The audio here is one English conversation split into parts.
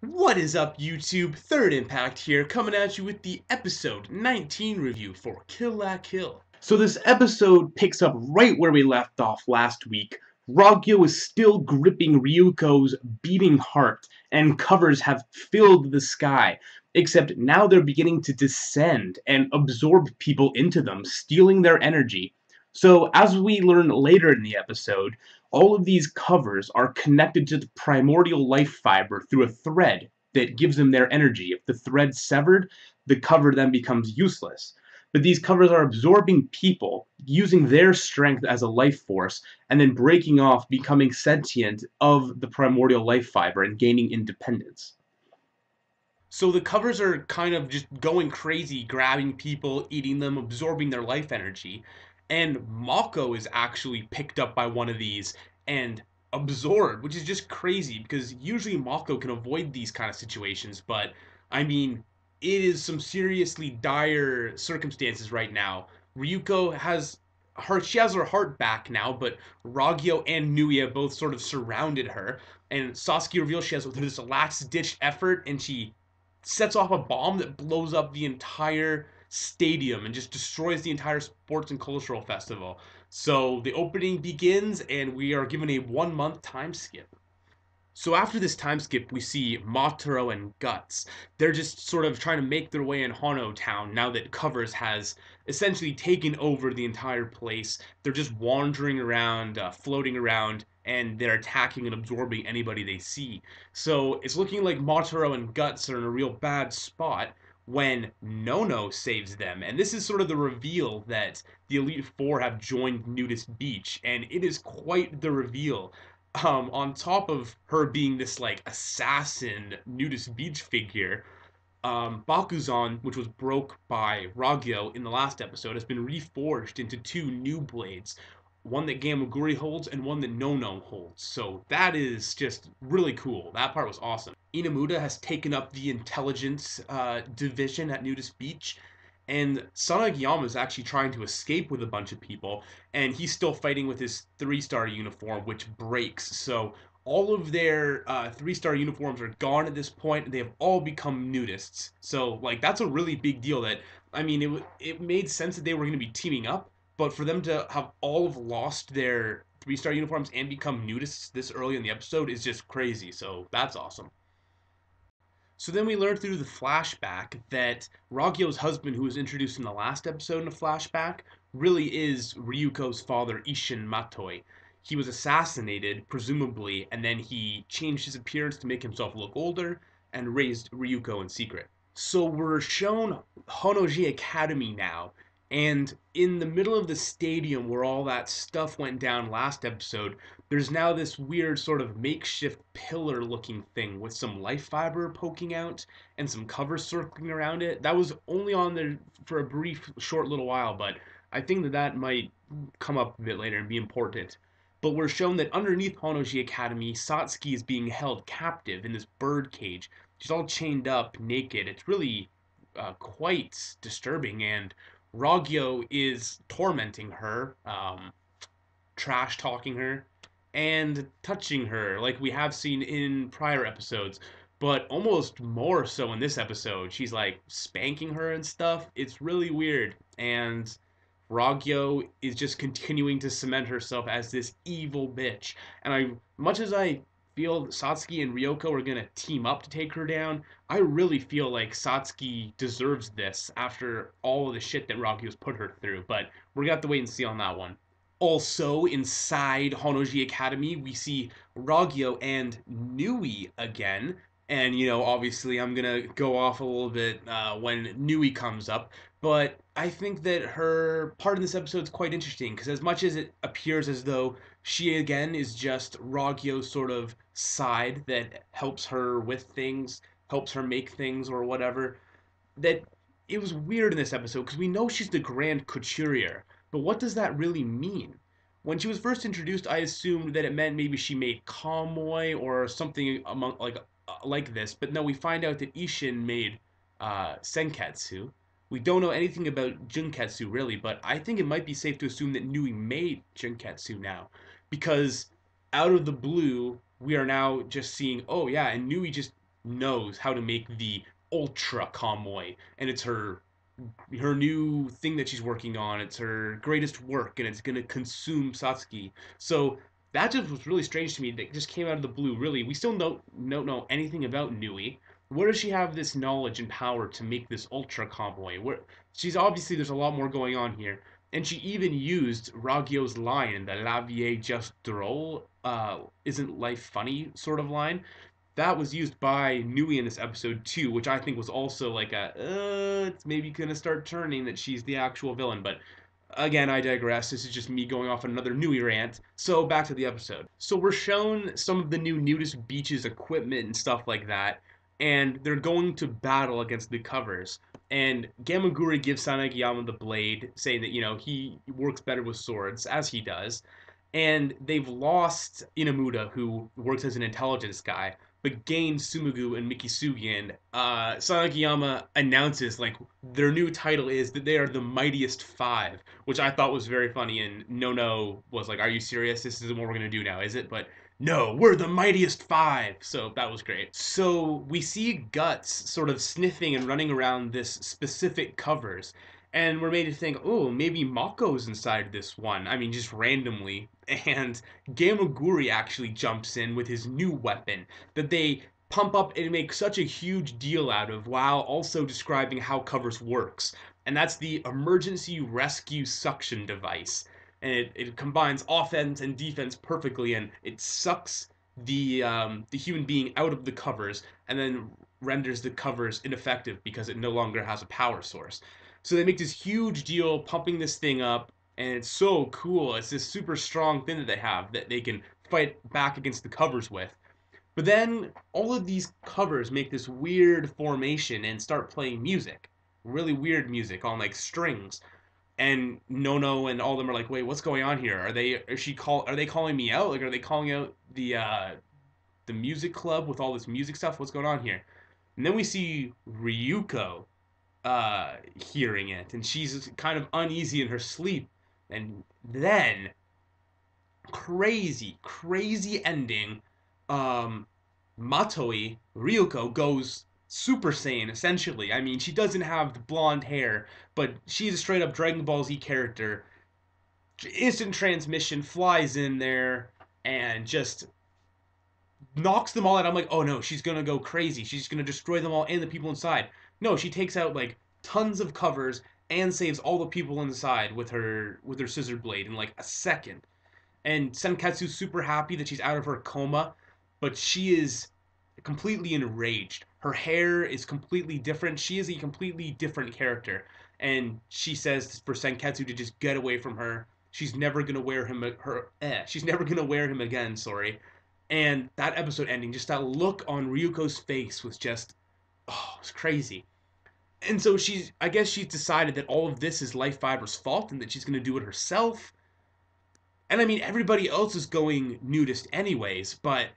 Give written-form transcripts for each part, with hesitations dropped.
What is up, YouTube? Third Impact here, coming at you with the episode 19 review for Kill La Kill. So this episode picks up right where we left off last week. Ryoko is still gripping Ryuko's beating heart, and covers have filled the sky. Except now they're beginning to descend and absorb people into them, stealing their energy. So, as we learn later in the episode, all of these covers are connected to the primordial life fiber through a thread that gives them their energy. If the thread's severed, the cover then becomes useless. But these covers are absorbing people, using their strength as a life force, and then breaking off, becoming sentient of the primordial life fiber and gaining independence. So the covers are kind of just going crazy, grabbing people, eating them, absorbing their life energy. And Mako is actually picked up by one of these and absorbed, which is just crazy because usually Mako can avoid these kind of situations. But I mean, it is some seriously dire circumstances right now. Ryuko she has her heart back now, but Ragyo and Nui both sort of surrounded her. And Sasuke reveals she has this last ditch effort, and she sets off a bomb that blows up the entire stadium and just destroys the entire sports and cultural festival. So the opening begins, and we are given a 1 month time skip. So after this time skip, we see Mataro and Guts. They're just sort of trying to make their way in Hono Town now that Covers has essentially taken over the entire place. They're just wandering around, floating around, and they're attacking and absorbing anybody they see. So it's looking like Mataro and Guts are in a real bad spot when Nono saves them. And this is sort of the reveal that the Elite Four have joined Nudist Beach, and it is quite the reveal. On top of her being this like assassin nudist beach figure, Bakuzan, which was broke by Ragyo in the last episode, has been reforged into two new blades, one that Gamaguri holds and one that Nono holds. So that is just really cool. That part was awesome. Inamuda has taken up the intelligence division at Nudist Beach, and Sanagiyama is actually trying to escape with a bunch of people, and he's still fighting with his 3-star uniform, which breaks. So all of their 3-star uniforms are gone at this point. They have all become nudists. So like that's a really big deal. That I mean, it made sense that they were going to be teaming up, but for them to have all of lost their 3-star uniforms and become nudists this early in the episode is just crazy. So that's awesome. So then we learn through the flashback that Ragyo's husband, who was introduced in the last episode in a flashback, really is Ryuko's father, Isshin Matoi. He was assassinated, presumably, and then he changed his appearance to make himself look older and raised Ryuko in secret. So we're shown Honoji Academy now, and in the middle of the stadium where all that stuff went down last episode, there's now this weird sort of makeshift pillar looking thing with some life fiber poking out and some covers circling around it. That was only on there for a brief, short little while, but I think that might come up a bit later and be important. But we're shown that underneath Honoji Academy, Satsuki is being held captive in this bird cage. She's all chained up, naked. It's really quite disturbing, and Ragyo is tormenting her, trash talking her, and touching her like we have seen in prior episodes, but almost more so in this episode. She's like spanking her and stuff. It's really weird, and Ragyo is just continuing to cement herself as this evil bitch. And much as I feel Satsuki and Ryoko are gonna team up to take her down, I really feel like Satsuki deserves this after all of the shit that Ragyo's put her through. But we're gonna have to wait and see on that one. Also, inside Honoji Academy, we see Ragyo and Nui again. And, obviously, I'm going to go off a little bit when Nui comes up. But I think that her part in this episode is quite interesting because, as much as it appears as though she, again, is just Ragyo's sort of side that helps her with things, helps her make things or whatever, that it was weird in this episode because we know she's the Grand Couturier. But what does that really mean? When she was first introduced, I assumed that it meant maybe she made kamui or something like this. But no, we find out that Isshin made senketsu. We don't know anything about junketsu really, but I think it might be safe to assume that Nui made junketsu now, because out of the blue we are now just seeing, oh yeah, and Nui just knows how to make the ultra-kamui, and it's her new thing that she's working on. It's her greatest work, and it's gonna consume Satsuki. So that just was really strange to me. That just came out of the blue. Really, we still don't know anything about Nui. Where does she have this knowledge and power to make this ultra convoy? Where she's obviously there's a lot more going on here, and she even used Ragyo's line in the "La vie just drôle," isn't life funny sort of line that was used by Nui in this episode too, which I think was also like it's maybe gonna start turning that she's the actual villain. But again, I digress. This is just me going off on another Nui rant. So back to the episode. So we're shown some of the new nudist beaches equipment and stuff like that, and they're going to battle against the covers. And Gamaguri gives Sanagiyama the blade, saying that he works better with swords, as he does. And they've lost Inamuda, who works as an intelligence guy, but gained Sumugu and Mikisugi. And Sanagiyama announces like their new title is that they are the Mightiest Five, which I thought was very funny. And No was like, "Are you serious? This isn't what we're gonna do now, is it?" But no, we're the Mightiest Five. So that was great. So we see Guts sort of sniffing and running around this specific covers. And we're made to think, oh, maybe Mako's inside this one. I mean, just randomly. And Gamaguri actually jumps in with his new weapon that they pump up and make such a huge deal out of while also describing how covers works. And that's the emergency rescue suction device. And it combines offense and defense perfectly, and it sucks the human being out of the covers and then renders the covers ineffective because it no longer has a power source. So they make this huge deal pumping this thing up, and it's so cool. It's this super strong thing that they have that they can fight back against the covers with. But then all of these covers make this weird formation and start playing music. Really weird music on like strings. And Nono and all of them are like, "Wait, what's going on here? Are they calling me out? Like are they calling out the music club with all this music stuff? What's going on here?" And then we see Ryuko hearing it, and she's kind of uneasy in her sleep. And then crazy ending. Matoi Ryuko goes Super Saiyan essentially. I mean, she doesn't have the blonde hair, but she's a straight up Dragon Ball Z character. Instant transmission flies in there and just knocks them all out. I'm like, oh no, she's gonna go crazy. She's gonna destroy them all and the people inside. No, she takes out like tons of covers and saves all the people inside with her scissor blade in like a second. And Senketsu's super happy that she's out of her coma, but she is completely enraged. Her hair is completely different. She is a completely different character, and she says for Senketsu to just get away from her. She's never gonna wear him She's never gonna wear him again. Sorry. And that episode ending, just that look on Ryuko's face was just, oh, it was crazy. And so I guess she's decided that all of this is Life Fiber's fault and that she's gonna do it herself. And I mean, everybody else is going nudist anyways, but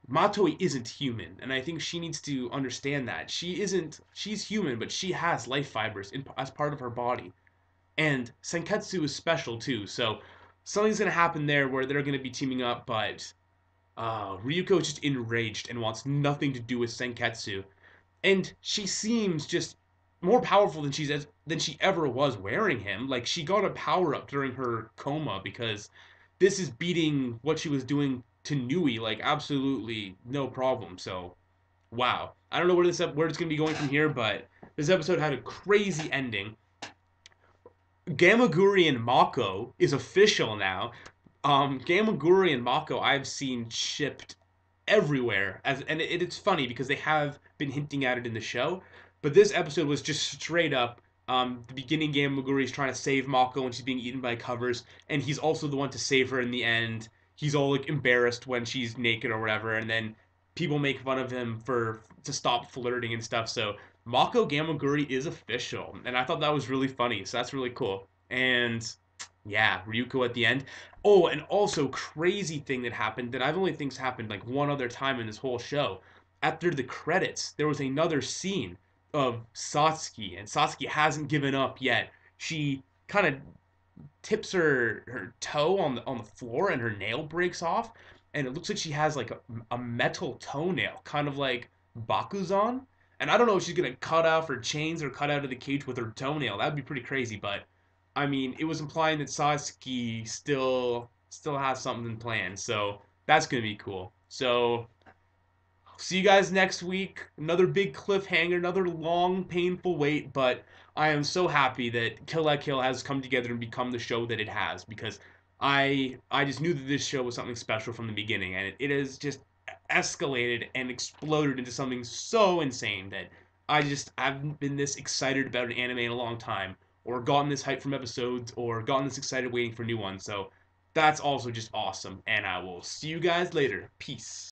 Matoi isn't human, and I think she needs to understand that. She's human, but she has life fibers as part of her body. And Senketsu is special too, so something's going to happen there where they're going to be teaming up, but Ryuko is just enraged and wants nothing to do with Senketsu. And she seems just more powerful than she ever was wearing him. Like she got a power up during her coma because this is beating what she was doing to Nui like absolutely no problem. So wow, I don't know where it's gonna be going from here, but this episode had a crazy ending. Gamaguri and Mako is official now. Gamaguri and Mako I've seen shipped everywhere, and it's funny because they have been hinting at it in the show, but this episode was just straight up. The beginning, Gamaguri is trying to save Mako and she's being eaten by covers, and he's also the one to save her in the end. He's all like embarrassed when she's naked or whatever, and then people make fun of him to stop flirting and stuff. So Mako Gamaguri is official, and I thought that was really funny. So that's really cool. And yeah, Ryuko at the end. Oh, and also crazy thing that happened that I've only thinks happened like one other time in this whole show. After the credits, there was another scene of Satsuki, and Satsuki hasn't given up yet. She kind of tips her toe on the floor, and her nail breaks off, and it looks like she has like a metal toenail, kind of like Bakuzan. And I don't know if she's gonna cut off her chains or cut out of the cage with her toenail. That'd be pretty crazy, but I mean, it was implying that Satsuki still has something planned, so that's gonna be cool. So see you guys next week. Another big cliffhanger, another long, painful wait, but I am so happy that Kill la Kill has come together and become the show that it has because I just knew that this show was something special from the beginning, and it has just escalated and exploded into something so insane that I haven't been this excited about an anime in a long time, or gotten this hype from episodes, or gotten this excited waiting for new ones. So that's also just awesome, and I will see you guys later. Peace.